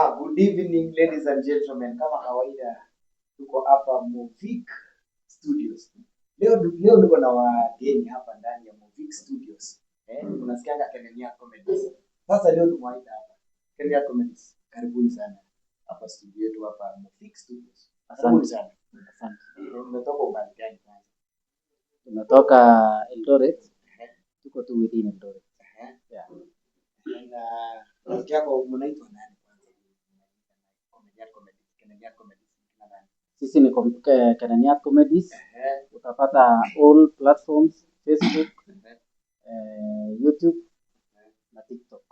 Good evening ladies and gentlemen, kama kawaida tuko hapa Movik Studios. Leo niko na wageni hapa ndani ya Movik Studios. Unasikianga Kenya Comedies. Sasa leo tumewaita hapa Kenya Comedies. Karibuni sana hapa studio yetu hapa Movik Studios. Karibuni sana. Asante. Umetoka umbali gani kwanza? Tumetoka Eldoret. Tuko tu within Eldoret. Yeah. Na rafiki yako mnaitwa nani kwanza? Kenya Comedies. Sisi ni Kenya Comedies. Utapata all platforms, Facebook, YouTube na TikTok.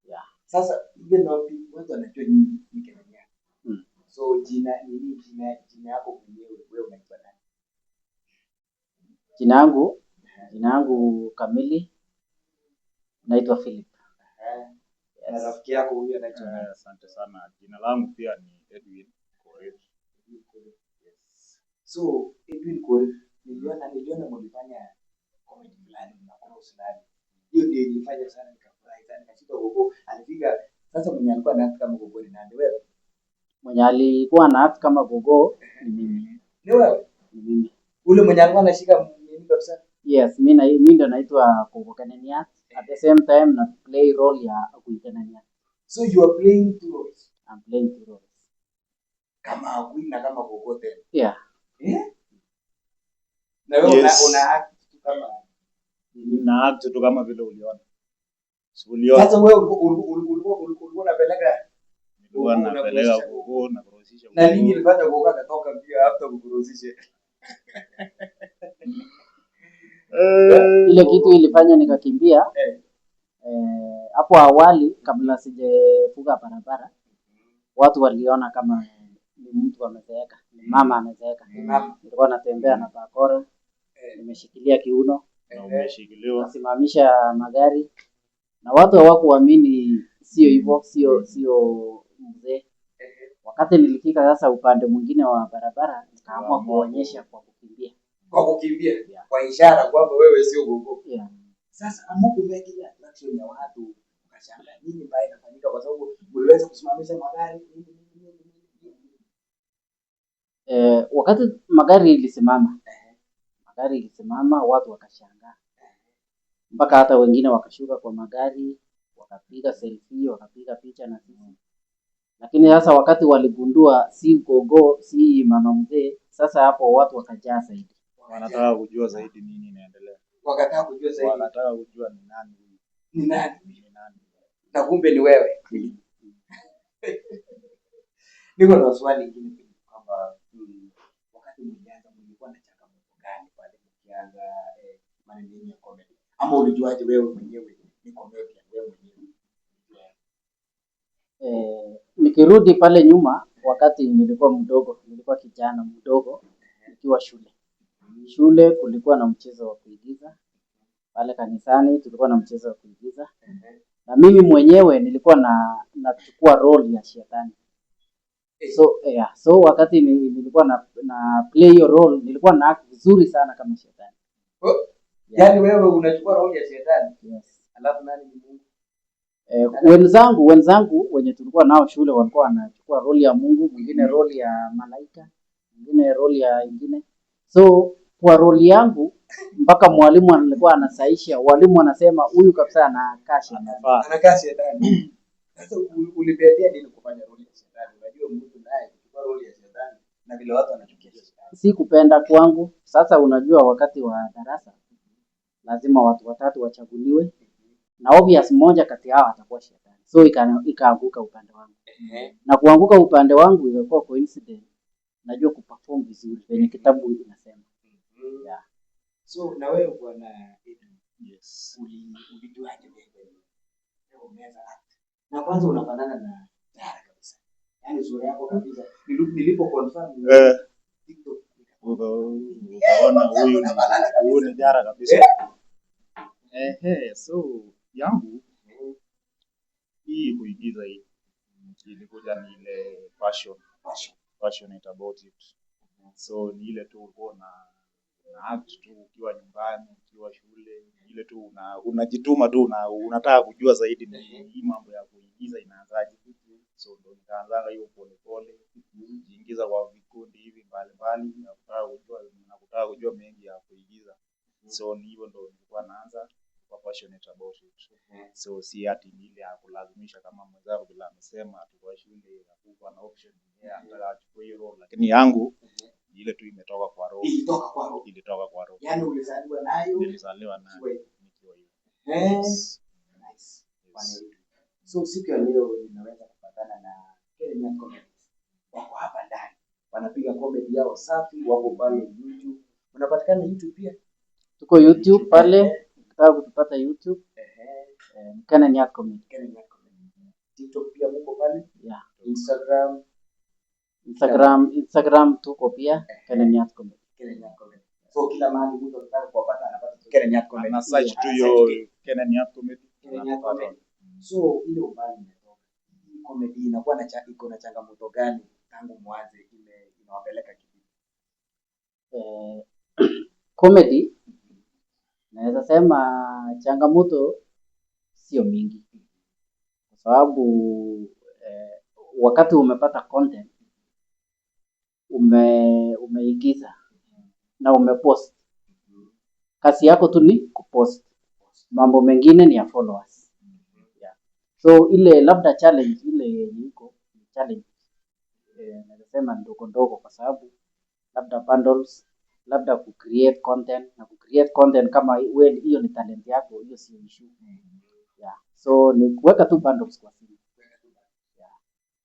Yeah. Sasa hiyo ndio watu wanajua ni Kenya. So jina yako mwenyewe wewe unaitwa nani? Jina yangu kamili naitwa Philip. Na rafiki yako huyu anaitwa nani? Asante sana. Jina langu pia ni Edwin Korir. Yes. So Edwin Korir, niliona mlifanya comedy fulani na cross fulani. Hiyo ndio ilifanya sana nikafurahi sana nikashika gogo. Alifika sasa mwenye alikuwa na act kama gogo ni nani wewe? Mwenye alikuwa na act kama gogo ni mimi. Ni wewe? Ni mimi. Ule mwenye alikuwa anashika nini kabisa? Yes, mimi ndio naitwa Gogo Kenya. At the same time na play role ya Agui Kenya. So you are playing two roles? I'm playing two roles. Kama Agui na kama Gogo tena? Yeah. Na wewe una act kama na act tu kama vile uliona. Sasa wewe ulikuwa unapeleka Gogo na kurusisha. Na nini ilipata Gogo akatoka pia after kukurusisha? Ile kitu ilifanya nikakimbia hapo awali kabla sijafuga barabara, watu waliona kama ni mtu amezeeka, ni mama amezeeka. Nilikuwa natembea na bakora, nimeshikilia kiuno na umeshikiliwa, nasimamisha magari na watu hawakuamini. Sio hivyo, sio mzee. Wakati nilifika sasa upande mwingine wa barabara, nikaamua kuonyesha kwa kukimbia. Yeah. Kwa ishara kwamba wewe sio gogo. Yeah. Sasa amuku meki attraction ya watu ukashanga nini mbaya inafanyika kwa sababu uliweza kusimamisha magari wakati magari ilisimama watu wakashangaa, mpaka hata wengine wakashuka kwa magari wakapiga selfie, wakapiga picha na sisi. Lakini sasa wakati waligundua si gogo, si mama mzee, sasa hapo watu wakajaa zaidi. Wanataka kujua zaidi nini inaendelea. Wanataka kujua ni nani. Ni nani? Na kumbe ni wewe. Niko na swali lingine kwamba wakati mlianza mlikuwa na changamoto gani pale mkianza maneno ya comedy? Ama ulijuaje wewe mwenyewe ni comedian wewe mwenyewe? Nikirudi pale nyuma, wakati nilikuwa kijana mdogo nikiwa shule kulikuwa na mchezo wa kuigiza. Pale kanisani tulikuwa na mchezo wa kuigiza. Na mimi mwenyewe nilikuwa nachukua role ya shetani. So wakati nilikuwa na play your role, nilikuwa na act vizuri sana kama shetani. Yaani wewe unachukua role ya shetani? Yes. Alafu nani ni Mungu? Wenzangu wenye tulikuwa nao shule walikuwa wanachukua role ya Mungu, mwingine role ya malaika, mwingine role ya ingine. So kwa role yangu mpaka mwalimu alikuwa anasaisha, walimu wanasema huyu kabisa anakaa shetani. Sasa ulipendea nini kufanya role ya shetani? Unajua mtu naye kuchukua role ya shetani na vile watu wanachukia shetani. Si kupenda kwangu. Sasa unajua wakati wa darasa lazima watu watatu wachaguliwe na obvious mmoja kati yao atakuwa shetani. So ikaanguka upande wangu. Na kuanguka upande wangu ilikuwa coincidence. Najua kuperform vizuri kwenye kitabu inasema. Yeah. So na wewe bwana Edwin, yes. Ulijuaje wewe unaweza act? Na kwanza unafanana na Dara kabisa. Yaani sura yako kabisa. Nilipo confirm TikTok ukaona huyu ni Dara kabisa. So yangu hii kuigiza hii ilikuja ni ile passionate about it. So ni ile tu unaona act tu ukiwa nyumbani, ukiwa shule, ile tu unajituma tu na unataka kujua zaidi ni hii mambo ya kuigiza inaanzaje. So ndio nikaanza hiyo polepole kujiingiza kwa vikundi hivi mbalimbali na kutaka kujua mengi ya kuigiza. So ni hivyo ndo nilikuwa naanza kwa passionate about it. So si ati ile ya kulazimisha kama mwenzangu bila amesema tukua shule hakuwa na option anataka achukue hiyo role, lakini yangu ile tu imetoka kwa roho. Ilitoka kwa roho. Yaani ulizaliwa nayo? Nilizaliwa nayo nikiwa hiyo. Nice. So siku ya leo ninaweza kupatana na Kenya Comedy. Wako hapa ndani. Wanapiga comedy yao safi, wako pale YouTube. Unapatikana YouTube pia? Tuko YouTube pale, ukitaka kutupata YouTube. Kenya Comedy. TikTok pia mko pale? Yeah. Instagram tuko pia Kenya Comedy. So kila mahali mtu anataka kuwapata anapata Kenya Comedy. Na search tu hiyo Kenya Comedy. So ile ubali imetoka. Comedy inakuwa iko na changamoto gani tangu mwanzo inawapeleka kipi? Comedy naweza sema changamoto sio mingi. Kwa sababu wakati umepata content umeigiza na umepost, kazi yako tu ni kupost, mambo mengine ni ya followers. Yeah. So ile labda challenge ile iko challenge nasema ndogo kwa sababu labda bundles, labda create content na create content kama wewe hiyo ni talent yako, hiyo sio issue. Yeah. So ni kuweka tu bundles kwa simu. Yeah.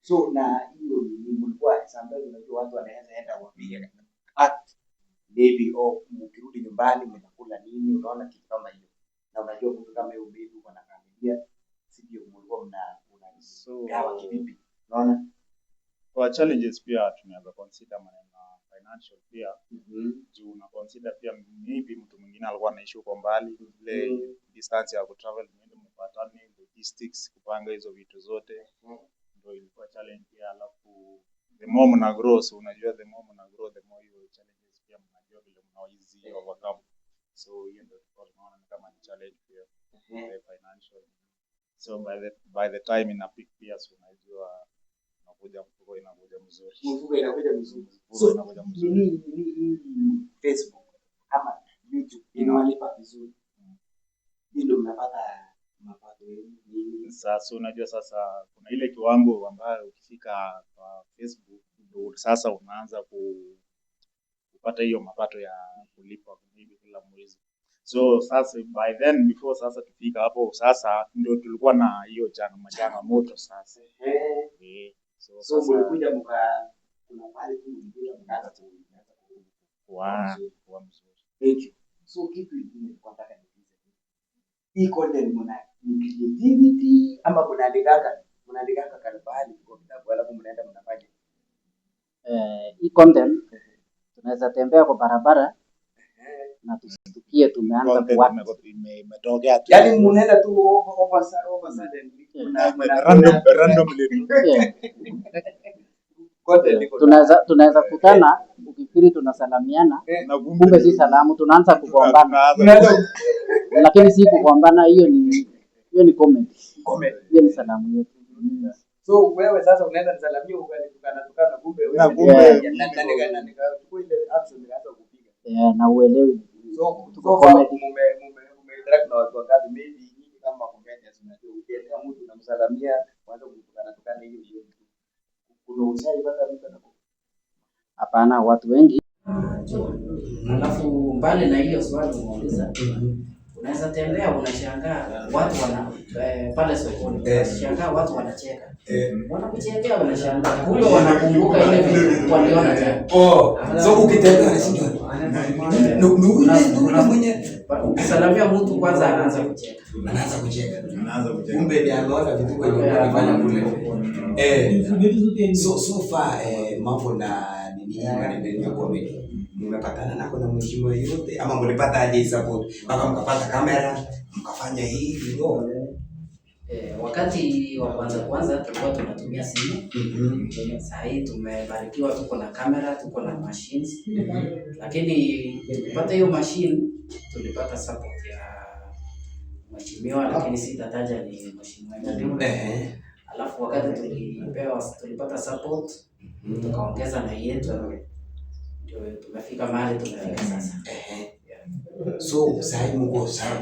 So na hiyo ni mlikuwa sometimes unajua watu wanaweza enda wapige act maybe au mkirudi nyumbani mnakula nini, unaona kitu kama hiyo. Na unajua mtu kama hiyo baby uko na familia, sio mlikuwa so gawa kivipi? Unaona? Kwa challenges pia tunaweza consider maneno financial pia. Juu na consider pia maybe mtu mwingine alikuwa anaishi huko mbali, ile distance ya kutravel mwende mpatane, logistics, kupanga hizo vitu zote. Ndio ilikuwa challenge pia. Alafu the more mna grow, so unajua the more mna grow the more hiyo challenges pia mnajua vile mnawezi overcome. So hiyo ndio tunaona kama ni challenge pia financial. So by the time ina peak pia unajua mfuko inakuja mzuri. So ni Facebook ama YouTube inawalipa vizuri. Ndio mnapata mapato yenu. Sasa unajua sasa kuna ile kiwango ambayo ukifika kwa Facebook ndio sasa unaanza kupata hiyo mapato ya kulipa kila mwezi. So sasa by then before sasa tufika hapo sasa ndio tulikuwa na hiyo changamoto sasa. So mlikuja kuna pale mlikuja mkaanza kuanza mzuri. So kitu kingine kwa nataka niulize. Hii content ni creativity ama mnaandika kalbali kwa kitabu alafu mnaenda mnafanya? Hii content tunaweza tembea kwa barabara na tusikie tumeanza kuwapa imetokea tu. Yaani mnaenda tu over suddenly. Randomly. Tunaweza kutana ukifikiri tunasalamiana na kumbe si salamu, tunaanza kugombana. Lakini si kugombana, hiyo ni comment. Hiyo ni salamu yetu. So wewe sasa unaenda nisalamia ukana kumbe wewe na nikachukua ile action nikaanza kupiga. Na uelewi. So tuko comedy interact na watu wangapi maybe hivi kama comedians unajua ukiendea mtu unamsalamia kwanza kutukana hiyo. Kuna ushauri mpaka mtu anakuwa. Hapana, watu wengi. Alafu mbali na hiyo swali umeuliza, unaweza tembea unashangaa watu pale sokoni, unashangaa watu wanacheka. Wanakuchekea wanashangaa. Kumbe wanakumbuka ile vitu waliona jana. So ukitembea unashinda. Ukisalamia mtu kwanza anaanza kucheka. Kumbe ndio anaona vitu wanafanya kule. So far mambo na nini maneno comedy. Mmepatana nako na mheshimiwa yote ama mlipata aje support mpaka mkapata kamera mkafanya hivi ndio? Wakati wa kwanza tulikuwa tunatumia simu. Sasa hii tumebarikiwa, tuko na kamera, tuko na machines. Lakini tulipata hiyo machine, tulipata support ya mheshimiwa, lakini sitataja ni mheshimiwa. Alafu wakati tulipata support tukaongeza na yetu, ndio tumefika mahali tumefika sasa. So sasa mko sawa.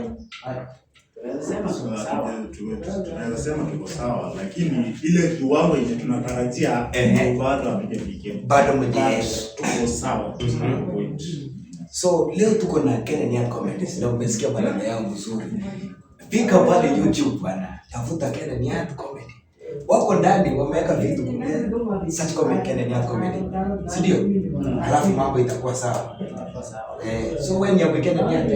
Tunaweza sema tuko sawa, lakini ile kiwango yenye tunatarajia bado hakijafikia. Bado mje tuko sawa, tuko point. So leo tuko na Kenyan Comedies na umesikia maneno yao mzuri. Fika pale YouTube bana, tafuta Kenyan Comedy. Wako ndani wameweka vitu kule. Search comment Kenyan Comedy. Si ndio? Alafu mambo itakuwa sawa. So wewe ni Kenyan?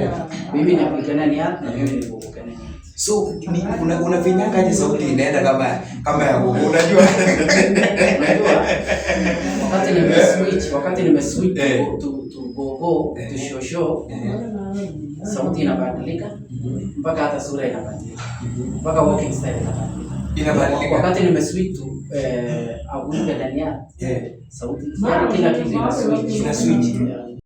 Mimi ni Kenyan na mimi ni Kenyan. So unafinyanga aje sauti inaenda kama ya Google, unajua? Wakati nimeswitch to go to show sauti inabadilika mpaka hata sura inabadilika mpaka walking style inabadilika. Wakati nimeswitch to Aguka ndani ya sauti kila kitu ina switch.